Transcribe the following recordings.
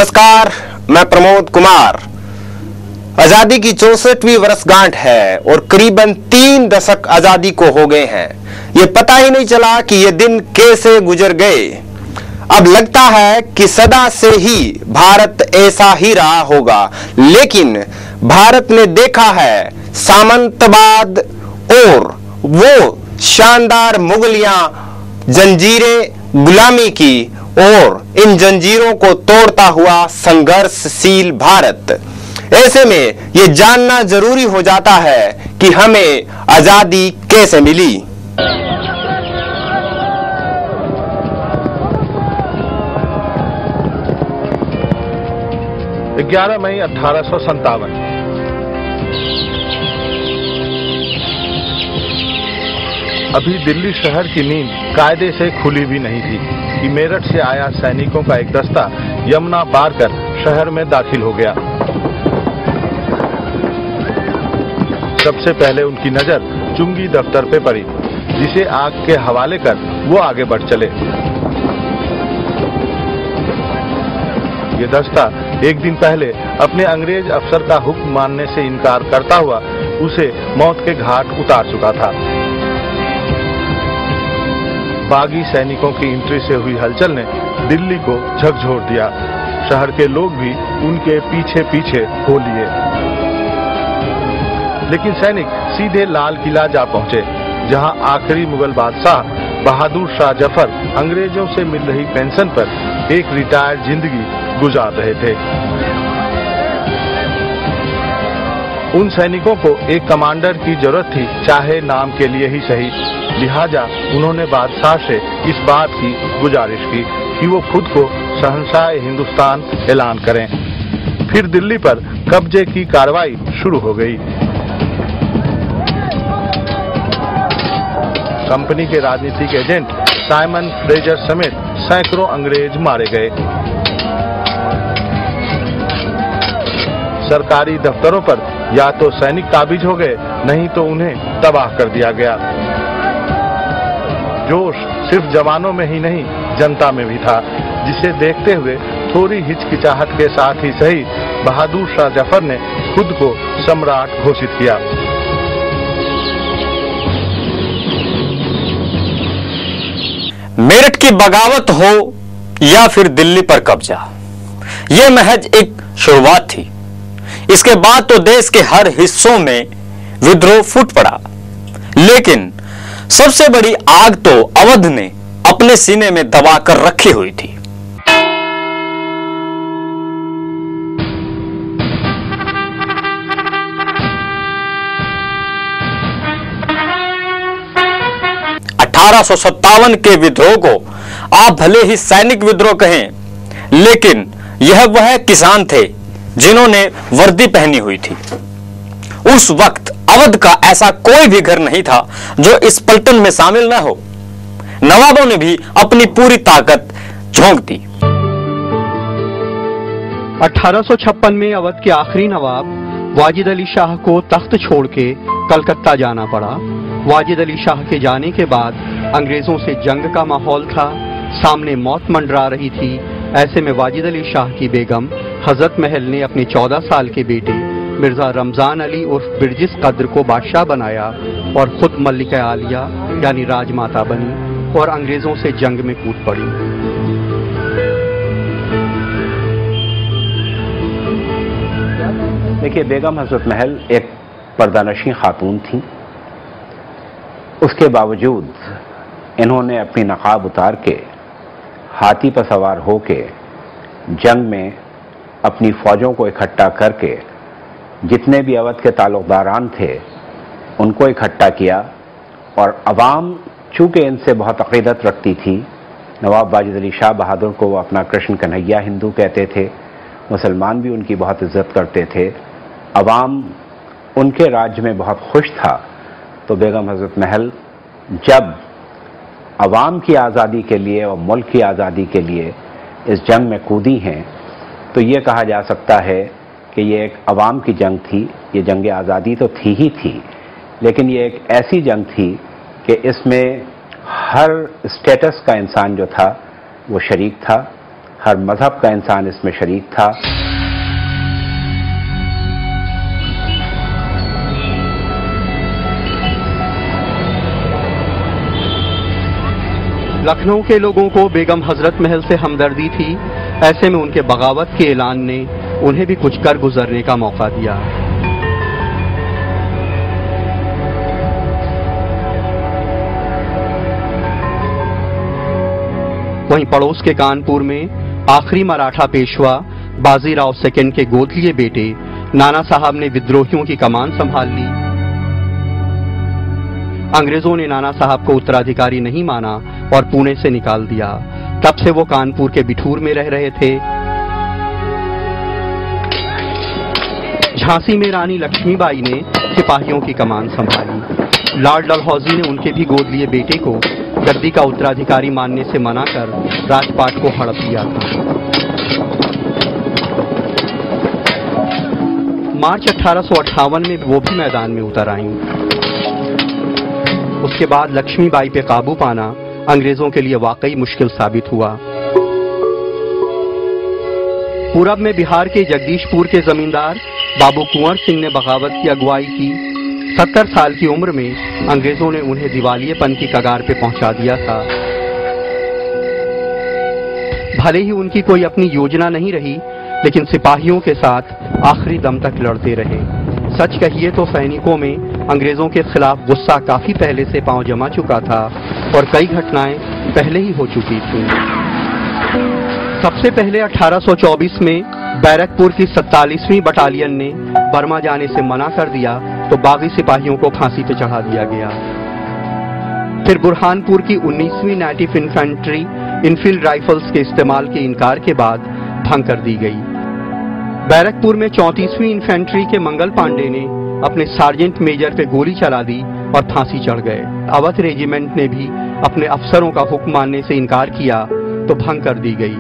नमस्कार, मैं प्रमोद कुमार। आजादी की 64वीं वर्षगांठ है और करीबन 3 दशक आजादी को हो गए हैं। ये पता ही नहीं चला कि ये दिन कैसे गुजर गए। अब लगता है कि सदा से ही भारत ऐसा ही रहा होगा, लेकिन भारत ने देखा है सामंतवाद और वो शानदार मुगलियां जंजीरें गुलामी की और इन जंजीरों को तोड़ता हुआ संघर्षशील भारत। ऐसे में ये जानना जरूरी हो जाता है कि हमें आजादी कैसे मिली। 11 मई 1857। अभी दिल्ली शहर की नींद कायदे से खुली भी नहीं थी कि मेरठ से आया सैनिकों का एक दस्ता यमुना पार कर शहर में दाखिल हो गया। सबसे पहले उनकी नजर चुंगी दफ्तर पे पड़ी, जिसे आग के हवाले कर वो आगे बढ़ चले। ये दस्ता एक दिन पहले अपने अंग्रेज अफसर का हुक्म मानने से इनकार करता हुआ उसे मौत के घाट उतार चुका था। बागी सैनिकों की एंट्री से हुई हलचल ने दिल्ली को झकझोर दिया। शहर के लोग भी उनके पीछे पीछे हो लिए, लेकिन सैनिक सीधे लाल किला जा पहुंचे, जहां आखिरी मुगल बादशाह बहादुर शाह जफर अंग्रेजों से मिल रही पेंशन पर एक रिटायर्ड जिंदगी गुजार रहे थे। उन सैनिकों को एक कमांडर की जरूरत थी, चाहे नाम के लिए ही सही। लिहाजा उन्होंने बादशाह से इस बात की गुजारिश की कि वो खुद को शहंशाह हिंदुस्तान ऐलान करें। फिर दिल्ली पर कब्जे की कार्रवाई शुरू हो गई। कंपनी के राजनीतिक एजेंट साइमन फ्रेजर समेत सैकड़ों अंग्रेज मारे गए। सरकारी दफ्तरों पर या तो सैनिक काबिज हो गए, नहीं तो उन्हें तबाह कर दिया गया। जोश सिर्फ जवानों में ही नहीं, जनता में भी था, जिसे देखते हुए थोड़ी हिचकिचाहट के साथ ही सही बहादुर शाह जफर ने खुद को सम्राट घोषित किया। मेरठ की बगावत हो या फिर दिल्ली पर कब्जा, यह महज एक शुरुआत थी। इसके बाद तो देश के हर हिस्सों में विद्रोह फूट पड़ा, लेकिन सबसे बड़ी आग तो अवध ने अपने सीने में दबाकर रखी हुई थी। (1857) के विद्रोह को आप भले ही सैनिक विद्रोह कहें, लेकिन यह वह किसान थे जिन्होंने वर्दी पहनी हुई थी। उस वक्त अवध का ऐसा कोई भी घर नहीं था जो इस पलटन में शामिल न हो। नवाबों ने भी अपनी पूरी ताकत झोंक दी। 1856 में अवध के आखिरी नवाब वाजिद अली शाह को तख्त छोड़ के कलकत्ता जाना पड़ा। वाजिद अली शाह के जाने के बाद अंग्रेजों से जंग का माहौल था, सामने मौत मंडरा रही थी। ऐसे में वाजिद अली शाह की बेगम हजरत महल ने अपने 14 साल के बेटे मिर्जा रमजान अली उर्फ बिरजिस कद्र को बादशाह बनाया और खुद मल्लिका आलिया यानी राजमाता बनी और अंग्रेजों से जंग में कूद पड़ी। देखिए, बेगम हजरत महल एक पर्दानशी खातून थी। उसके बावजूद इन्होंने अपनी नकाब उतार के हाथी पर सवार होके जंग में अपनी फौजों को इकट्ठा करके जितने भी अवध के ताल्लुकदारान थे उनको इकट्ठा किया। और अवाम चूँकि इनसे बहुत अक़ीदत रखती थी, नवाब वाजिद अली शाह बहादुर को वो अपना कृष्ण कन्हैया हिंदू कहते थे, मुसलमान भी उनकी बहुत इज्जत करते थे, अवाम उनके राज्य में बहुत खुश था। तो बेगम हजरत महल जब अवाम की आज़ादी के लिए और मुल्क की आज़ादी के लिए इस जंग में कूदी हैं, तो ये कहा जा सकता है कि ये एक अवाम की जंग थी। ये जंग आज़ादी तो थी ही थी, लेकिन ये एक ऐसी जंग थी कि इसमें हर स्टेटस का इंसान जो था वो शरीक था। हर मजहब का इंसान इसमें शरीक था। लखनऊ के लोगों को बेगम हजरत महल से हमदर्दी थी। ऐसे में उनके बगावत के ऐलान ने उन्हें भी कुछ कर गुजरने का मौका दिया। वहीं पड़ोस के कानपुर में आखिरी मराठा पेशवा बाजीराव सेकंड के गोदलिए बेटे नाना साहब ने विद्रोहियों की कमान संभाल ली। अंग्रेजों ने नाना साहब को उत्तराधिकारी नहीं माना और पुणे से निकाल दिया। तब से वो कानपुर के बिठूर में रह रहे थे। झांसी में रानी लक्ष्मीबाई ने सिपाहियों की कमान संभाली। लॉर्ड डलहौजी ने उनके भी गोद लिए बेटे को गद्दी का उत्तराधिकारी मानने से मना कर राजपाट को हड़प लिया था। मार्च 1858 में वो भी मैदान में उतर आईं। उसके बाद लक्ष्मीबाई पे काबू पाना अंग्रेजों के लिए वाकई मुश्किल साबित हुआ। पूरब में बिहार के जगदीशपुर के जमींदार बाबू कुंवर सिंह ने बगावत की अगुवाई की। 70 साल की उम्र में अंग्रेजों ने उन्हें दिवालियेपन की कगार पे पहुंचा दिया था। भले ही उनकी कोई अपनी योजना नहीं रही, लेकिन सिपाहियों के साथ आखिरी दम तक लड़ते रहे। सच कहिए तो सैनिकों में अंग्रेजों के खिलाफ गुस्सा काफी पहले से पांव जमा चुका था और कई घटनाएं पहले ही हो चुकी थीं। सबसे पहले 1824 में बैरकपुर की 47वीं बटालियन ने बर्मा जाने से मना कर दिया तो बागी सिपाहियों को फांसी पे चढ़ा दिया गया। फिर बुरहानपुर की 19वीं नेटिव इन्फेंट्री इनफील्ड राइफल्स के इस्तेमाल के इनकार के बाद भंग कर दी गई। बैरकपुर में 34वीं इन्फेंट्री के मंगल पांडे ने अपने सार्जेंट मेजर पे गोली चला दी और फांसी चढ़ गए। अवध रेजिमेंट ने भी अपने अफसरों का हुक्म मानने से इनकार किया तो भंग कर दी गई।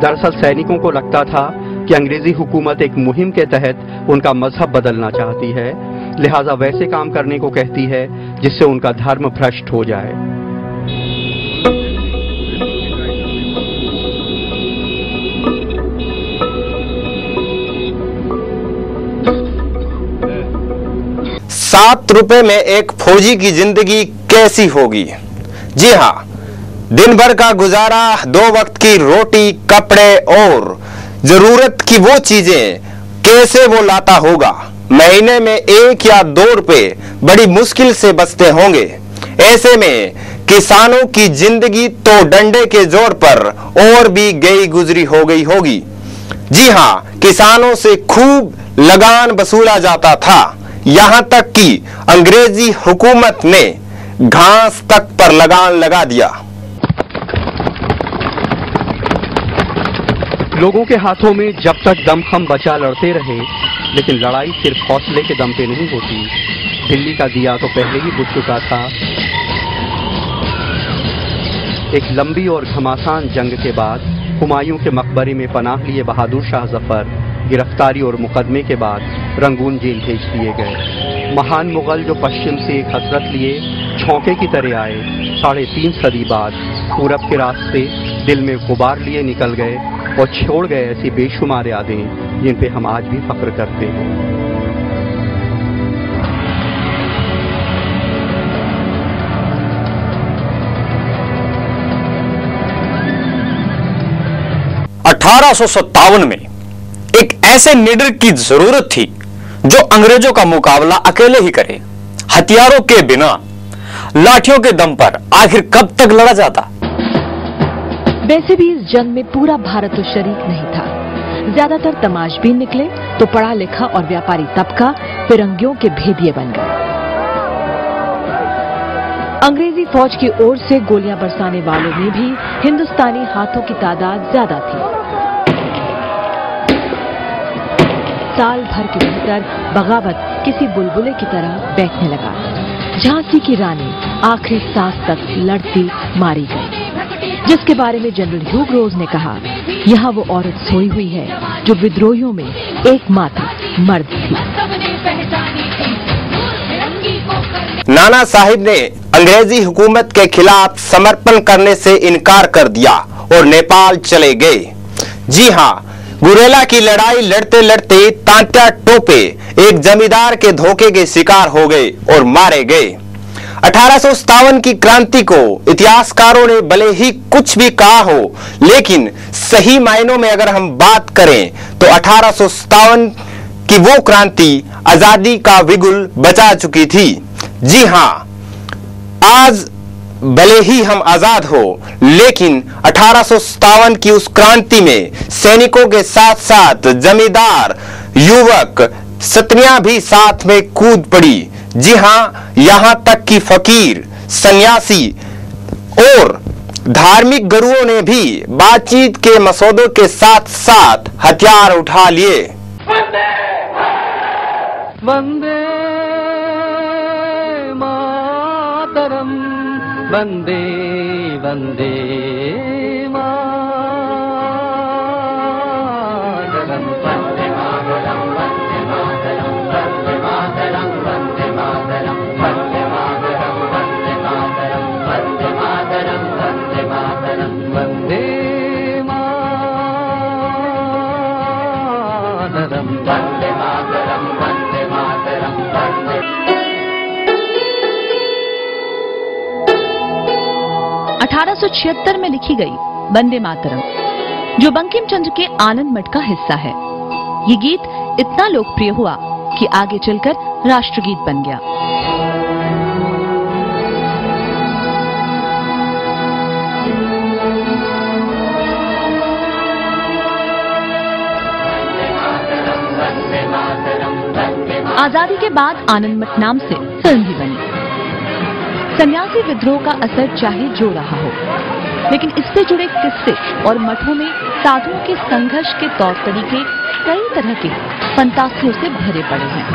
दरअसल सैनिकों को लगता था कि अंग्रेजी हुकूमत एक मुहिम के तहत उनका मजहब बदलना चाहती है, लिहाजा वैसे काम करने को कहती है जिससे उनका धर्म भ्रष्ट हो जाए। ₹7 में एक फौजी की जिंदगी कैसी होगी? जी हाँ, दिन भर का गुजारा, 2 वक्त की रोटी, कपड़े और जरूरत की वो चीजें कैसे वो लाता होगा। महीने में 1 या 2 रुपए बड़ी मुश्किल से बचते होंगे। ऐसे में किसानों की जिंदगी तो डंडे के जोर पर और भी गई गुजरी हो गई होगी। जी हाँ, किसानों से खूब लगान वसूला जाता था, यहां तक कि अंग्रेजी हुकूमत ने घास तक पर लगान लगा दिया। लोगों के हाथों में जब तक दमखम बचा लड़ते रहे, लेकिन लड़ाई सिर्फ हौसले के दम पे नहीं होती। दिल्ली का दिया तो पहले ही बुझ चुका था। एक लंबी और घमासान जंग के बाद हुमायूं के मकबरे में पनाह लिए बहादुर शाह जफर गिरफ्तारी और मुकदमे के बाद रंगून जेल भेज दिए गए। महान मुगल जो पश्चिम से एक हसरत लिए छौके की तरह आए, 3.5 सदी बाद पूरब के रास्ते दिल में गुबार लिए निकल गए और छोड़ गए ऐसी बेशुमार यादें जिन पे हम आज भी फख्र करते हैं। (1857) में एक ऐसे लीडर की जरूरत थी जो अंग्रेजों का मुकाबला अकेले ही करे। हथियारों के बिना, लाठियों के दम पर आखिर कब तक लड़ा जाता? वैसे भी इस जंग में पूरा भारत तो शरीक नहीं था। ज्यादातर तमाशबीन निकले तो पढ़ा लिखा और व्यापारी तबका फिरंगियों के भेदिए बन गए। अंग्रेजी फौज की ओर से गोलियां बरसाने वालों में भी हिंदुस्तानी हाथों की तादाद ज्यादा थी। साल भर के भीतर बगावत किसी बुलबुले की तरह बैठने लगा। झांसी की रानी आखिरी सांस तक लड़ती मारी गई, जिसके बारे में जनरल ह्यूग रोज ने कहा, यहाँ वो औरत सोई हुई है जो विद्रोहियों में एकमात्र मर्द थी। नाना साहिब ने अंग्रेजी हुकूमत के खिलाफ समर्पण करने से इनकार कर दिया और नेपाल चले गए। जी हां, गुरेला की लड़ाई लड़ते लड़ते तांत्या टोपे एक जमींदार के धोखे के शिकार हो गए और मारे गए। 1857 की क्रांति को इतिहासकारों ने भले ही कुछ भी कहा हो, लेकिन सही मायनों में अगर हम बात करें तो 1857 की वो क्रांति आजादी का बिगुल बजा चुकी थी। जी हां, आज भले ही हम आजाद हो, लेकिन 1857 की उस क्रांति में सैनिकों के साथ साथ जमींदार, युवक, सत्नियां भी साथ में कूद पड़ी। जी हां, यहां तक कि फकीर, सन्यासी और धार्मिक गुरुओं ने भी बातचीत के मसौदों के साथ साथ हथियार उठा लिए। वंदे मातरम, वंदे वंदे मातरम, वंदे मातरम, वंदे मातरम, वंदे मातरम, वंदे मातरम, वंदे मातरम, वंदे मातरम, वंदे मातरम, वंदे मातरम, वंदे मातरम, वंदे मातरम, वंदे मातरम, वंदे। 1876 में लिखी गई वंदे मातरम, जो बंकिम चंद्र के आनंद मठ का हिस्सा है। ये गीत इतना लोकप्रिय हुआ कि आगे चलकर राष्ट्रगीत बन गया। आजादी के बाद आनंद मठ नाम से फिल्म भी बनी। सन्यासी विद्रोह का असर चाहे जो रहा हो, लेकिन इससे जुड़े किस्से और मठों में साधुओं के संघर्ष के तौर तरीके कई तरह के फंतासियों से भरे पड़े हैं।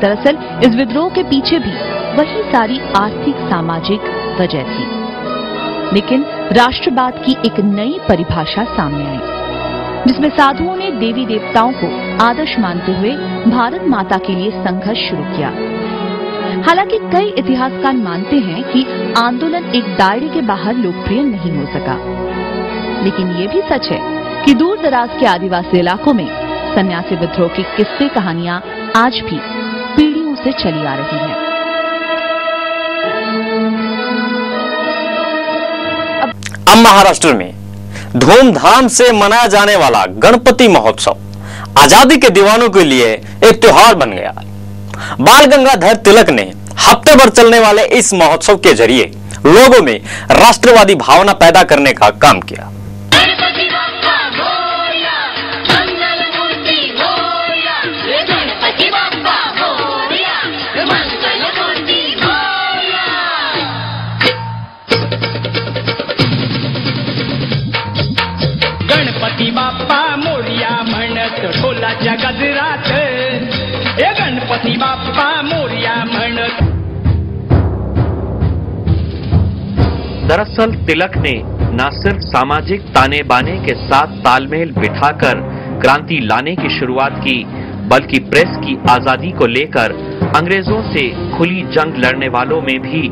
दरअसल इस विद्रोह के पीछे भी वही सारी आर्थिक सामाजिक वजह थी, लेकिन राष्ट्रवाद की एक नई परिभाषा सामने आई, जिसमें साधुओं ने देवी देवताओं को आदर्श मानते हुए भारत माता के लिए संघर्ष शुरू किया। हालांकि कई इतिहासकार मानते हैं कि आंदोलन एक दायरे के बाहर लोकप्रिय नहीं हो सका, लेकिन ये भी सच है कि दूर दराज के आदिवासी इलाकों में सन्यासी विद्रोह की किस्से कहानियां आज भी पीढ़ियों से चली आ रही हैं। अब महाराष्ट्र में धूमधाम से मनाया जाने वाला गणपति महोत्सव आजादी के दीवानों के लिए एक त्योहार बन गया। बाल गंगाधर तिलक ने हफ्ते भर चलने वाले इस महोत्सव के जरिए लोगों में राष्ट्रवादी भावना पैदा करने का काम किया। गणपती बाप्पा मोरया म्हणत ढोलाच्या गजरात, हे गणपती बाप्पा मोरया म्हणत। दरअसल तिलक ने न सिर्फ सामाजिक ताने बाने के साथ तालमेल बिठाकर क्रांति लाने की शुरुआत की, बल्कि प्रेस की आजादी को लेकर अंग्रेजों से खुली जंग लड़ने वालों में भी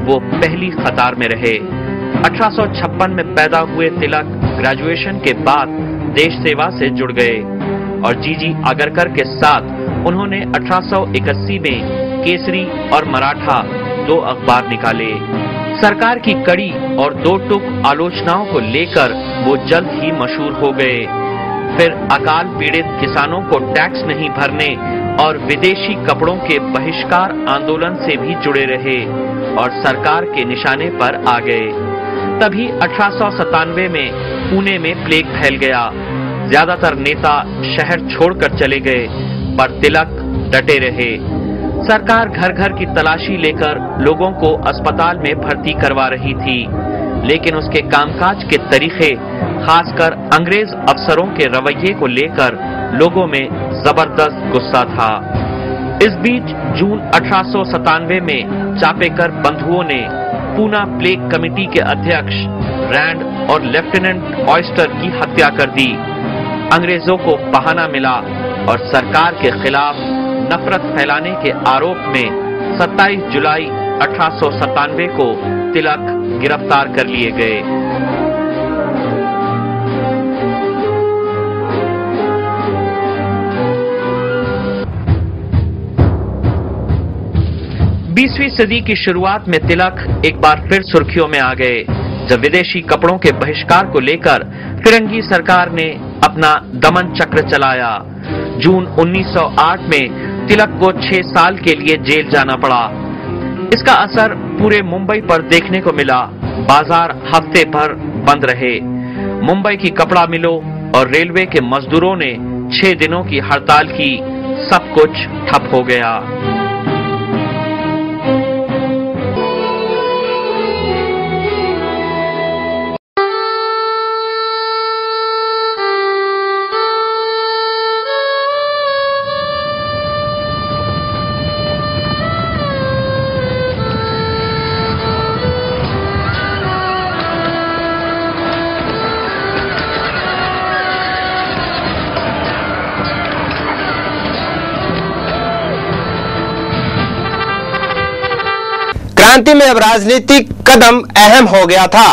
वो पहली कतार में रहे। 1856 में पैदा हुए तिलक ग्रेजुएशन के बाद देश सेवा से जुड़ गए और जीजी आगरकर के साथ उन्होंने 1881 में केसरी और मराठा 2 अखबार निकाले। सरकार की कड़ी और 2 टूक आलोचनाओं को लेकर वो जल्द ही मशहूर हो गए। फिर अकाल पीड़ित किसानों को टैक्स नहीं भरने और विदेशी कपड़ों के बहिष्कार आंदोलन से भी जुड़े रहे और सरकार के निशाने पर आ गए। तभी 1897 में पुणे में प्लेग फैल गया। ज्यादातर नेता शहर छोड़कर चले गए, पर तिलक डटे रहे। सरकार घर घर की तलाशी लेकर लोगों को अस्पताल में भर्ती करवा रही थी, लेकिन उसके कामकाज के तरीके, खासकर अंग्रेज अफसरों के रवैये को लेकर लोगों में जबरदस्त गुस्सा था। इस बीच जून 1897 में चापेकर बंधुओं ने पूना प्लेग कमेटी के अध्यक्ष रैंड और लेफ्टिनेंट ऑयस्टर की हत्या कर दी। अंग्रेजों को बहाना मिला और सरकार के खिलाफ नफरत फैलाने के आरोप में 27 जुलाई 1897 को तिलक गिरफ्तार कर लिए गए। बीसवीं सदी की शुरुआत में तिलक एक बार फिर सुर्खियों में आ गए जब विदेशी कपड़ों के बहिष्कार को लेकर फिरंगी सरकार ने अपना दमन चक्र चलाया। जून 1908 में तिलक को 6 साल के लिए जेल जाना पड़ा। इसका असर पूरे मुंबई पर देखने को मिला। बाजार हफ्ते भर बंद रहे। मुंबई की कपड़ा मिलों और रेलवे के मजदूरों ने 6 दिनों की हड़ताल की। सब कुछ ठप हो गया। क्रांति में अब राजनीतिक कदम अहम हो गया था।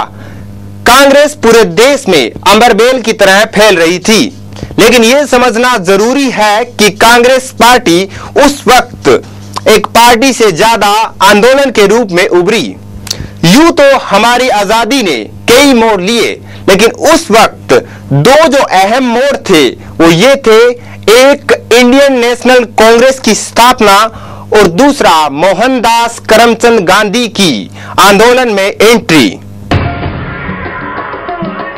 कांग्रेस पूरे देश में अंबरबेल की तरह फैल रही थी, लेकिन यह समझना जरूरी है कि कांग्रेस पार्टी उस वक्त एक पार्टी से ज्यादा आंदोलन के रूप में उभरी। यूं तो हमारी आजादी ने कई मोड़ लिए, लेकिन उस वक्त 2 जो अहम मोड़ थे वो ये थे, एक इंडियन नेशनल कांग्रेस की स्थापना और दूसरा मोहनदास करमचंद गांधी की आंदोलन में एंट्री।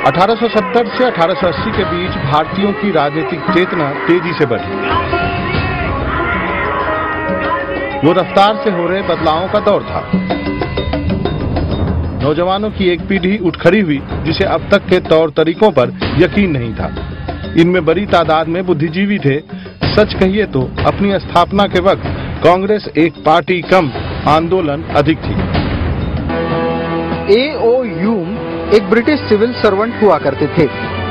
1870 से 1880 के बीच भारतीयों की राजनीतिक चेतना तेजी से बढ़ी। वो रफ्तार से हो रहे बदलावों का दौर था। नौजवानों की एक पीढ़ी उठ खड़ी हुई जिसे अब तक के तौर तरीकों पर यकीन नहीं था। इनमें बड़ी तादाद में बुद्धिजीवी थे। सच कहिए तो अपनी स्थापना के वक्त कांग्रेस एक पार्टी कम आंदोलन अधिक थी। A.O. ह्यूम एक ब्रिटिश सिविल सर्वेंट हुआ करते थे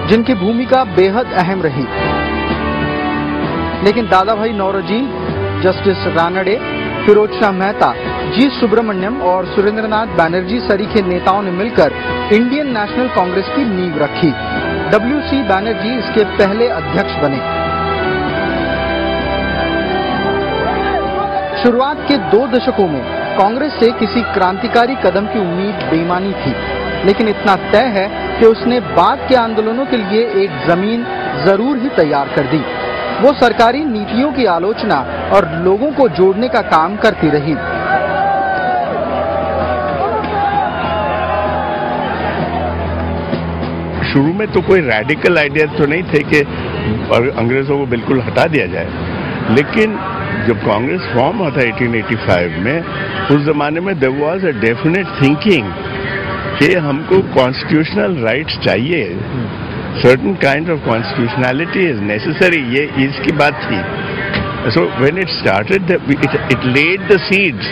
जिनकी भूमिका बेहद अहम रही, लेकिन दादा भाई नौरोजी, जस्टिस रानडे, फिरोज शाह मेहता, जी सुब्रमण्यम और सुरेंद्रनाथ बैनर्जी सरीखे नेताओं ने मिलकर इंडियन नेशनल कांग्रेस की नींव रखी। W.C. बैनर्जी इसके पहले अध्यक्ष बने। शुरुआत के 2 दशकों में कांग्रेस से किसी क्रांतिकारी कदम की उम्मीद बेईमानी थी, लेकिन इतना तय है कि उसने बाद के आंदोलनों के लिए एक जमीन जरूर ही तैयार कर दी। वो सरकारी नीतियों की आलोचना और लोगों को जोड़ने का काम करती रही। शुरू में तो कोई रेडिकल आइडिया तो नहीं थे कि अंग्रेजों को बिल्कुल हटा दिया जाए, लेकिन जब कांग्रेस फॉर्म हुआ था 1885 में, उस जमाने में there was a definite thinking कि हमको कॉन्स्टिट्यूशनल राइट्स चाहिए, certain kind of constitutionality is necessary, ये इसकी बात थी। So when it started it led the seeds,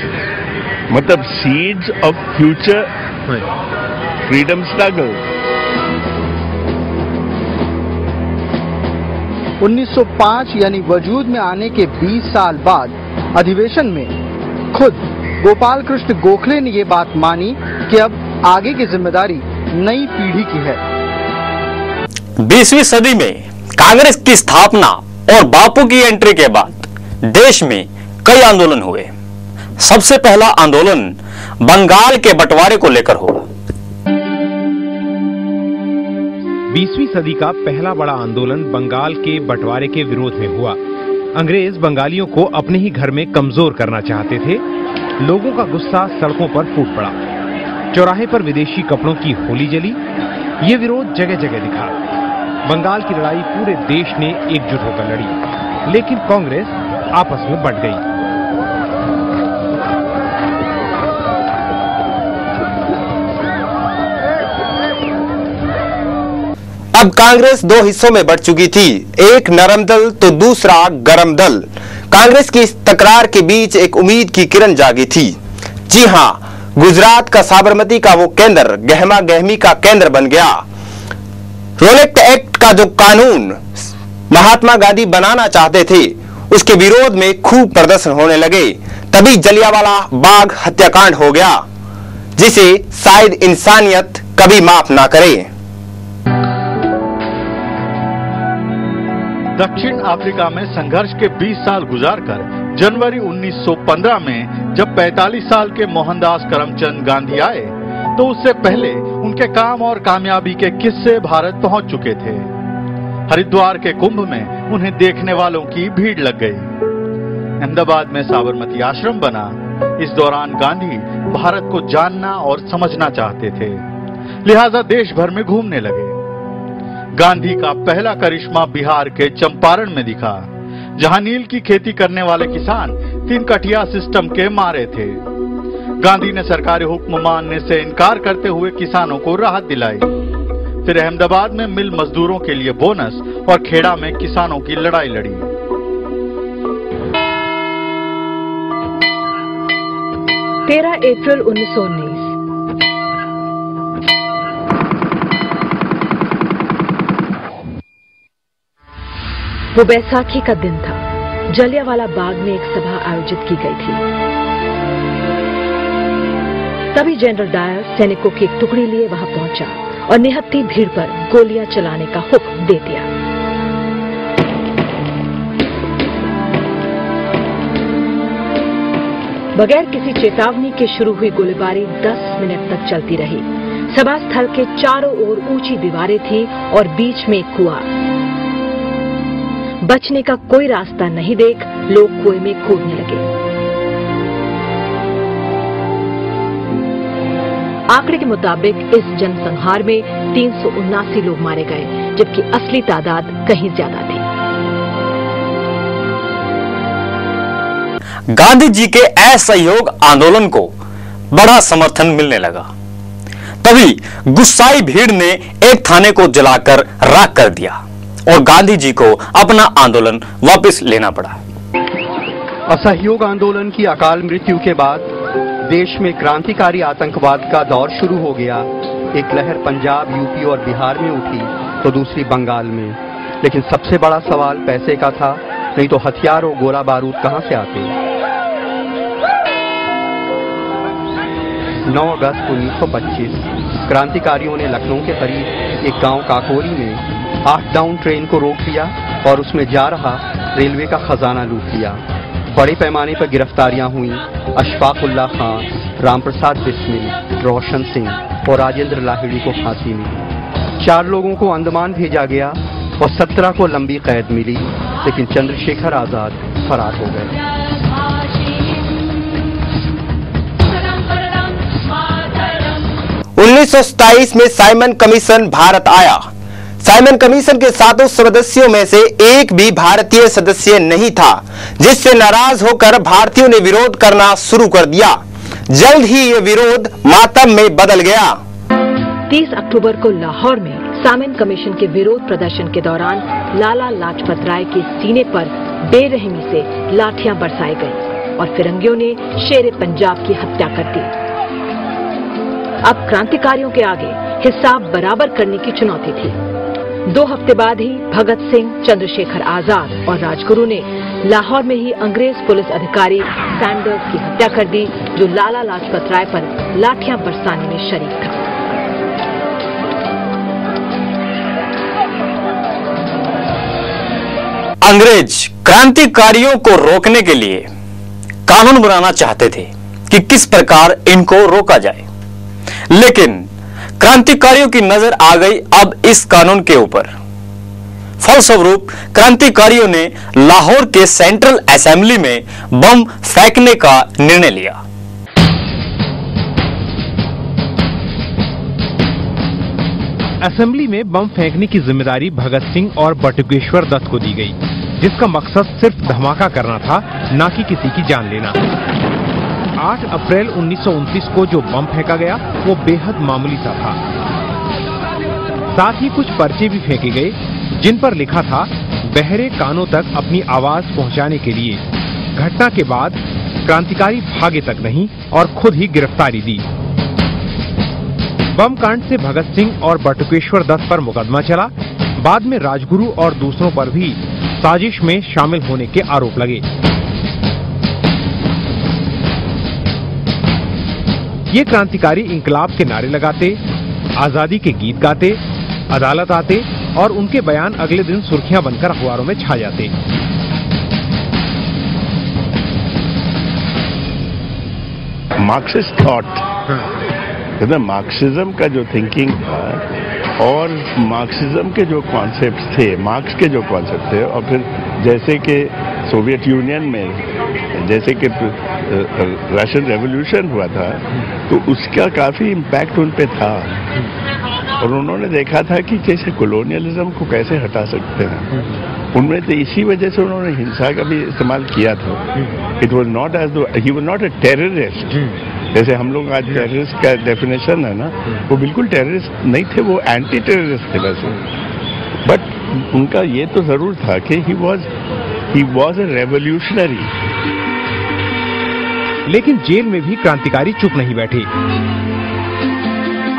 मतलब seeds of future freedom struggle. 1905 यानी वजूद में आने के 20 साल बाद अधिवेशन में खुद गोपाल कृष्ण गोखले ने ये बात मानी कि अब आगे की जिम्मेदारी नई पीढ़ी की है। 20वीं सदी में कांग्रेस की स्थापना और बापू की एंट्री के बाद देश में कई आंदोलन हुए। सबसे पहला आंदोलन बंगाल के बंटवारे को लेकर हुआ। 20वीं सदी का पहला बड़ा आंदोलन बंगाल के बंटवारे के विरोध में हुआ। अंग्रेज बंगालियों को अपने ही घर में कमजोर करना चाहते थे। लोगों का गुस्सा सड़कों पर फूट पड़ा। चौराहे पर विदेशी कपड़ों की होली जली। ये विरोध जगह जगह दिखा। बंगाल की लड़ाई पूरे देश ने एकजुट होकर लड़ी, लेकिन कांग्रेस आपस में बंट गई। अब कांग्रेस 2 हिस्सों में बढ़ चुकी थी, एक नरम दल तो दूसरा गरम दल। कांग्रेस की इस तकरार के बीच एक उम्मीद की किरण जागी थी। जी हां, गुजरात का साबरमती का वो केंद्र गहमा गहमी का केंद्र बन गया। रोलेक्ट एक्ट का जो कानून महात्मा गांधी बनाना चाहते थे, उसके विरोध में खूब प्रदर्शन होने लगे। तभी जलियांवाला बाग हत्याकांड हो गया, जिसे शायद इंसानियत कभी माफ ना करे। दक्षिण अफ्रीका में संघर्ष के 20 साल गुजारकर जनवरी 1915 में जब 45 साल के मोहनदास करमचंद गांधी आए, तो उससे पहले उनके काम और कामयाबी के किस्से भारत पहुंच चुके थे। हरिद्वार के कुंभ में उन्हें देखने वालों की भीड़ लग गई। अहमदाबाद में साबरमती आश्रम बना। इस दौरान गांधी भारत को जानना और समझना चाहते थे, लिहाजा देश भर में घूमने लगे। गांधी का पहला करिश्मा बिहार के चंपारण में दिखा, जहां नील की खेती करने वाले किसान 3 कटिया सिस्टम के मारे थे। गांधी ने सरकारी हुक्म मानने से इनकार करते हुए किसानों को राहत दिलाई। फिर अहमदाबाद में मिल मजदूरों के लिए बोनस और खेड़ा में किसानों की लड़ाई लड़ी। अप्रैल 1919 वो बैसाखी का दिन था। जलियांवाला बाग में एक सभा आयोजित की गई थी। तभी जनरल डायर सैनिकों की एक टुकड़ी लिए वहां पहुंचा और निहत्थी भीड़ पर गोलियां चलाने का हुक्म दे दिया। बगैर किसी चेतावनी के शुरू हुई गोलीबारी 10 मिनट तक चलती रही। सभा स्थल के चारों ओर ऊंची दीवारें थी और बीच में एक कुआं। बचने का कोई रास्ता नहीं देख लोग कुएं में कूदने लगे। आंकड़े के मुताबिक इस जनसंहार में 379 लोग मारे गए, जबकि असली तादाद कहीं ज्यादा थी। गांधी जी के असहयोग आंदोलन को बड़ा समर्थन मिलने लगा। तभी गुस्साई भीड़ ने एक थाने को जलाकर राख कर दिया और गांधी जी को अपना आंदोलन वापस लेना पड़ा। असहयोग आंदोलन की अकाल मृत्यु के बाद देश में क्रांतिकारी आतंकवाद का दौर शुरू हो गया। एक लहर पंजाब, यूपी और बिहार में उठी तो दूसरी बंगाल में। लेकिन सबसे बड़ा सवाल पैसे का था, नहीं तो हथियार और गोला बारूद कहां से आते। 9 अगस्त 1925 क्रांतिकारियों ने लखनऊ के करीब एक गांव काकोरी में 8 डाउन ट्रेन को रोक लिया और उसमें जा रहा रेलवे का खजाना लूट लिया। बड़े पैमाने पर गिरफ्तारियां हुई। अशफाकुल्ला खान, रामप्रसाद बिस्मिल, रोशन सिंह और राजेंद्र लाहिड़ी को फांसी मिली। 4 लोगों को अंडमान भेजा गया और 17 को लंबी कैद मिली, लेकिन चंद्रशेखर आजाद फरार हो गए। उन्नीस 1927 में साइमन कमीशन भारत आया। साइमन कमीशन के 7 सदस्यों में से एक भी भारतीय सदस्य नहीं था, जिससे नाराज होकर भारतीयों ने विरोध करना शुरू कर दिया। जल्द ही ये विरोध मातम में बदल गया। 30 अक्टूबर को लाहौर में साइमन कमीशन के विरोध प्रदर्शन के दौरान लाला लाजपत राय के सीने पर बेरहमी से लाठियां बरसाई गई और फिरंगियों ने शेर पंजाब की हत्या कर दी। अब क्रांतिकारियों के आगे हिसाब बराबर करने की चुनौती थी। 2 हफ्ते बाद ही भगत सिंह, चंद्रशेखर आजाद और राजगुरु ने लाहौर में ही अंग्रेज पुलिस अधिकारी सैंडर्स की हत्या कर दी, जो लाला लाजपत राय पर लाठियां बरसाने में शरीक था। अंग्रेज क्रांतिकारियों को रोकने के लिए कानून बनाना चाहते थे कि किस प्रकार इनको रोका जाए, लेकिन क्रांतिकारियों की नजर आ गई अब इस कानून के ऊपर। फलस्वरूप क्रांतिकारियों ने लाहौर के सेंट्रल असेंबली में बम फेंकने का निर्णय लिया। असेंबली में बम फेंकने की जिम्मेदारी भगत सिंह और बटुकेश्वर दत्त को दी गई, जिसका मकसद सिर्फ धमाका करना था, न कि किसी की जान लेना। 8 अप्रैल 1929 को जो बम फेंका गया वो बेहद मामूली सा था। साथ ही कुछ पर्चे भी फेंके गए जिन पर लिखा था, बहरे कानों तक अपनी आवाज पहुंचाने के लिए घटना के बाद क्रांतिकारी भागे तक नहीं और खुद ही गिरफ्तारी दी। बम कांड से भगत सिंह और बटुकेश्वर दत्त पर मुकदमा चला। बाद में राजगुरु और दूसरों पर भी साजिश में शामिल होने के आरोप लगे। ये क्रांतिकारी इंकलाब के नारे लगाते, आजादी के गीत गाते, अदालत आते और उनके बयान अगले दिन सुर्खियां बनकर अखबारों में छा जाते। मार्क्सिस्ट थॉट, मार्क्सिज्म का जो थिंकिंग था और मार्क्सिज्म के जो कॉन्सेप्ट्स थे, मार्क्स के जो कॉन्सेप्ट थे, और फिर जैसे कि सोवियत यूनियन में जैसे कि रशियन रेवोल्यूशन हुआ था, तो उसका काफी इम्पैक्ट उन पे था और उन्होंने देखा था कि जैसे कॉलोनियलिज्म को कैसे हटा सकते हैं। उनमें तो इसी वजह से उन्होंने हिंसा का भी इस्तेमाल किया था। इट वॉज नॉट एज दो he was not a terrorist, जैसे हम लोग आज टेररिस्ट का डेफिनेशन है ना, वो बिल्कुल टेररिस्ट नहीं थे, वो एंटी टेररिस्ट थे वैसे। बट उनका ये तो जरूर था कि ही वॉज ए रेवोल्यूशनरी। लेकिन जेल में भी क्रांतिकारी चुप नहीं बैठे।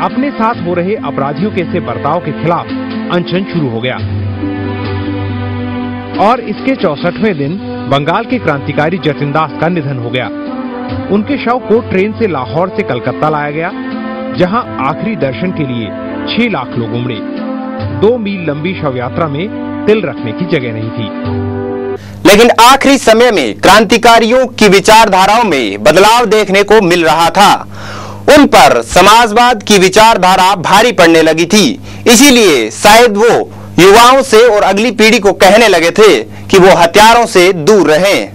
अपने साथ हो रहे अपराधियों के ऐसे बर्ताव के खिलाफ अनशन शुरू हो गया और इसके 64वें दिन बंगाल के क्रांतिकारी जतिन दास का निधन हो गया। उनके शव को ट्रेन से लाहौर से कलकत्ता लाया गया, जहां आखिरी दर्शन के लिए 6 लाख लोग उमड़े। 2 मील लंबी शव यात्रा में तिल रखने की जगह नहीं थी। लेकिन आखिरी समय में क्रांतिकारियों की विचारधाराओं में बदलाव देखने को मिल रहा था। उन पर समाजवाद की विचारधारा भारी पड़ने लगी थी। इसीलिए शायद वो युवाओं से और अगली पीढ़ी को कहने लगे थे कि वो हथियारों से दूर रहें।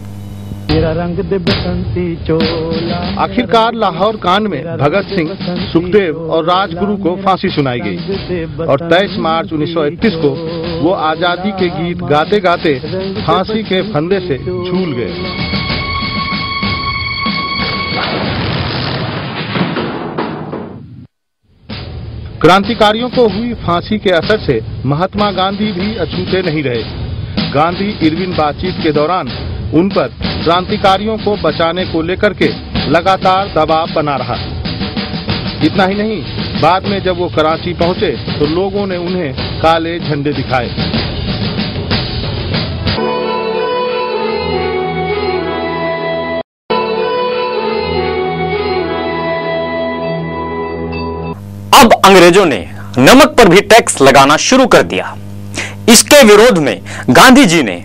आखिरकार लाहौर कांड में भगत सिंह, सुखदेव और राजगुरु को फांसी सुनाई गई और 23 मार्च 1931 को वो आजादी के गीत गाते गाते फांसी के फंदे से झूल गए। क्रांतिकारियों को हुई फांसी के असर से महात्मा गांधी भी अछूते नहीं रहे। गांधी इरविन बातचीत के दौरान उन पर क्रांतिकारियों को बचाने को लेकर के लगातार दबाव बना रहा। इतना ही नहीं, बाद में जब वो कराची पहुंचे तो लोगों ने उन्हें काले झंडे दिखाए। अब अंग्रेजों ने नमक पर भी टैक्स लगाना शुरू कर दिया। इसके विरोध में गांधी जी ने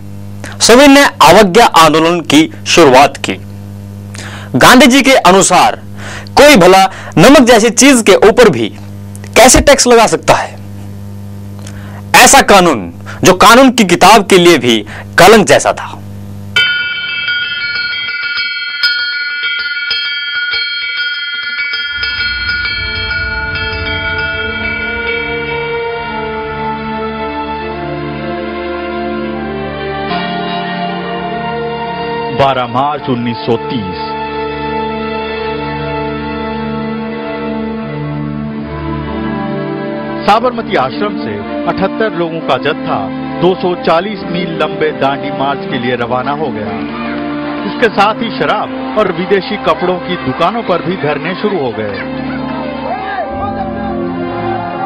सविनय अवज्ञा आंदोलन की शुरुआत की। गांधी जी के अनुसार कोई भला नमक जैसी चीज के ऊपर भी कैसे टैक्स लगा सकता है? ऐसा कानून जो कानून की किताब के लिए भी कलंक जैसा था। मार्च 1930 साबरमती आश्रम से 78 लोगों का जत्था 240 मील लंबे दांडी मार्च के लिए रवाना हो गया। इसके साथ ही शराब और विदेशी कपड़ों की दुकानों पर भी धरने शुरू हो गए।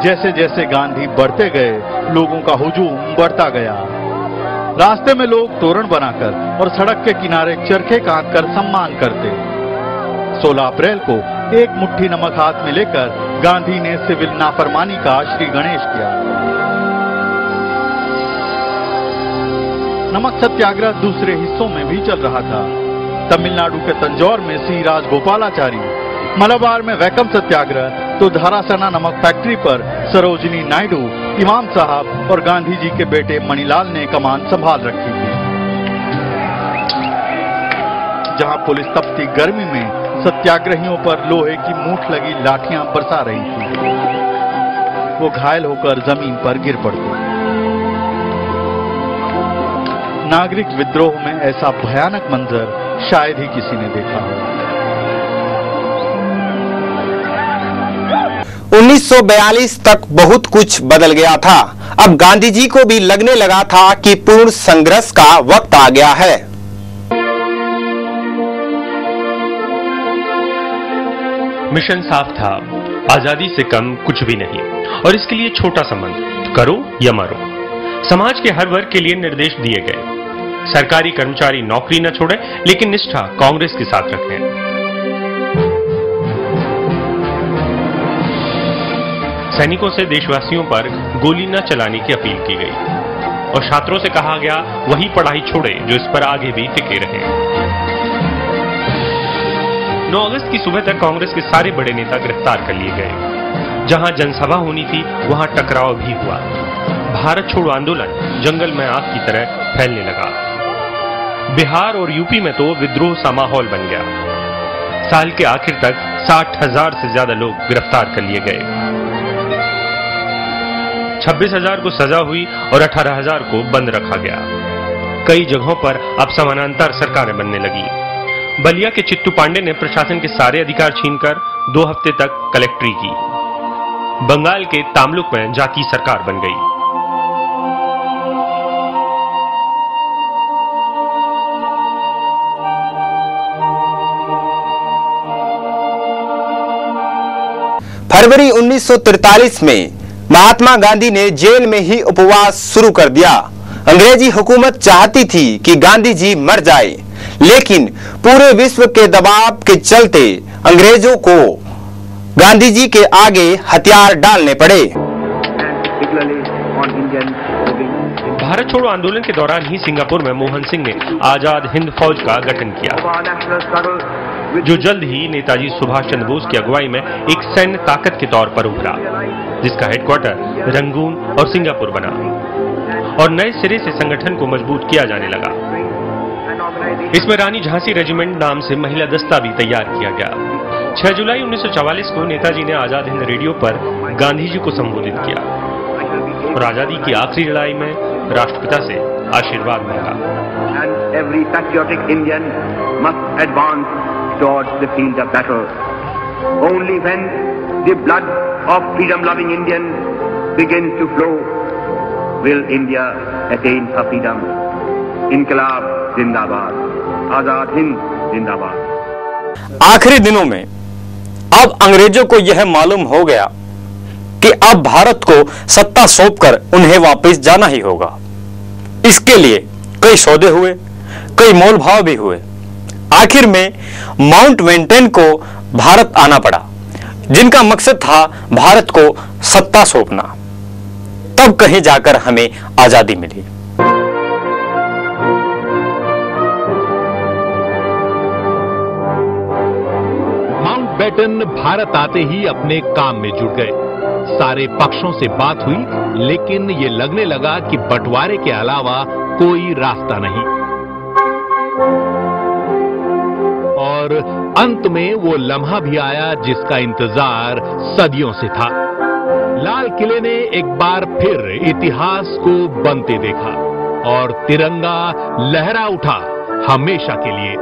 जैसे जैसे गांधी बढ़ते गए, लोगों का हुजूम बढ़ता गया। रास्ते में लोग तोरण बनाकर और सड़क के किनारे चरखे काटकर सम्मान करते। 16 अप्रैल को एक मुट्ठी नमक हाथ में लेकर गांधी ने सिविल नाफरमानी का श्री गणेश किया। नमक सत्याग्रह दूसरे हिस्सों में भी चल रहा था। तमिलनाडु के तंजौर में सी राजगोपालाचारी, मलाबार में वैकम सत्याग्रह, तो धरासना नमक फैक्ट्री पर सरोजिनी नायडू, इमाम साहब और गांधी जी के बेटे मणिलाल ने कमान संभाल रखी थी। जहां पुलिस तपती गर्मी में सत्याग्रहियों पर लोहे की मूठ लगी लाठियां बरसा रही थी, वो घायल होकर जमीन पर गिर पड़ते। नागरिक विद्रोह में ऐसा भयानक मंजर शायद ही किसी ने देखा हो। 1942 तक बहुत कुछ बदल गया था। अब गांधी जी को भी लगने लगा था कि पूर्ण संघर्ष का वक्त आ गया है। मिशन साफ था, आजादी से कम कुछ भी नहीं, और इसके लिए छोटा संबंध, करो या मरो। समाज के हर वर्ग के लिए निर्देश दिए गए। सरकारी कर्मचारी नौकरी न छोड़े, लेकिन निष्ठा कांग्रेस के साथ रखें। सैनिकों से देशवासियों पर गोली न चलाने की अपील की गई और छात्रों से कहा गया वही पढ़ाई छोड़े जो इस पर आगे भी टिके रहे। 9 अगस्त की सुबह तक कांग्रेस के सारे बड़े नेता गिरफ्तार कर लिए गए। जहां जनसभा होनी थी वहां टकराव भी हुआ। भारत छोड़ो आंदोलन जंगल में आग की तरह फैलने लगा। बिहार और यूपी में तो विद्रोह सा माहौल बन गया। साल के आखिर तक 60,000 से ज्यादा लोग गिरफ्तार कर लिए गए। 26,000 को सजा हुई और 18,000 को बंद रखा गया। कई जगहों पर अब समानांतर सरकारें बनने लगी। बलिया के चित्तू पांडे ने प्रशासन के सारे अधिकार छीनकर 2 हफ्ते तक कलेक्ट्री की। बंगाल के तामलुक में जाति सरकार बन गई। फरवरी 1943 में महात्मा गांधी ने जेल में ही उपवास शुरू कर दिया। अंग्रेजी हुकूमत चाहती थी कि गांधी जी मर जाए, लेकिन पूरे विश्व के दबाव के चलते अंग्रेजों को गांधी जी के आगे हथियार डालने पड़े। भारत छोड़ो आंदोलन के दौरान ही सिंगापुर में मोहन सिंह ने आजाद हिंद फौज का गठन किया, जो जल्द ही नेताजी सुभाष चंद्र बोस की अगुवाई में एक सैन्य ताकत के तौर पर उभरा, जिसका हेडक्वार्टर रंगून और सिंगापुर बना और नए सिरे से संगठन को मजबूत किया जाने लगा। इसमें रानी झांसी रेजिमेंट नाम से महिला दस्ता भी तैयार किया गया। 6 जुलाई 1944 को नेताजी ने आजाद हिंद रेडियो पर गांधी जी को संबोधित किया और आजादी की आखिरी लड़ाई में राष्ट्रपिता से आशीर्वाद मांगा। Every patriotic Indian must advance towards the field of battle. Only when the blood of freedom-loving Indian begins to flow will India attain her freedom. इनकलाब जिंदाबाद, आजाद हिंद जिंदाबाद। आखिरी दिनों में अब अंग्रेजों को यह मालूम हो गया कि अब भारत को सत्ता सौंपकर उन्हें वापस जाना ही होगा। इसके लिए कई सौदे हुए, कई मोल भाव भी हुए। आखिर में माउंट बेटन को भारत आना पड़ा, जिनका मकसद था भारत को सत्ता सौंपना। तब कहीं जाकर हमें आजादी मिली। माउंट बेटन भारत आते ही अपने काम में जुट गए। सारे पक्षों से बात हुई, लेकिन ये लगने लगा कि बंटवारे के अलावा कोई रास्ता नहीं। और अंत में वो लम्हा भी आया जिसका इंतजार सदियों से था। लाल किले ने एक बार फिर इतिहास को बनते देखा और तिरंगा लहरा उठा हमेशा के लिए।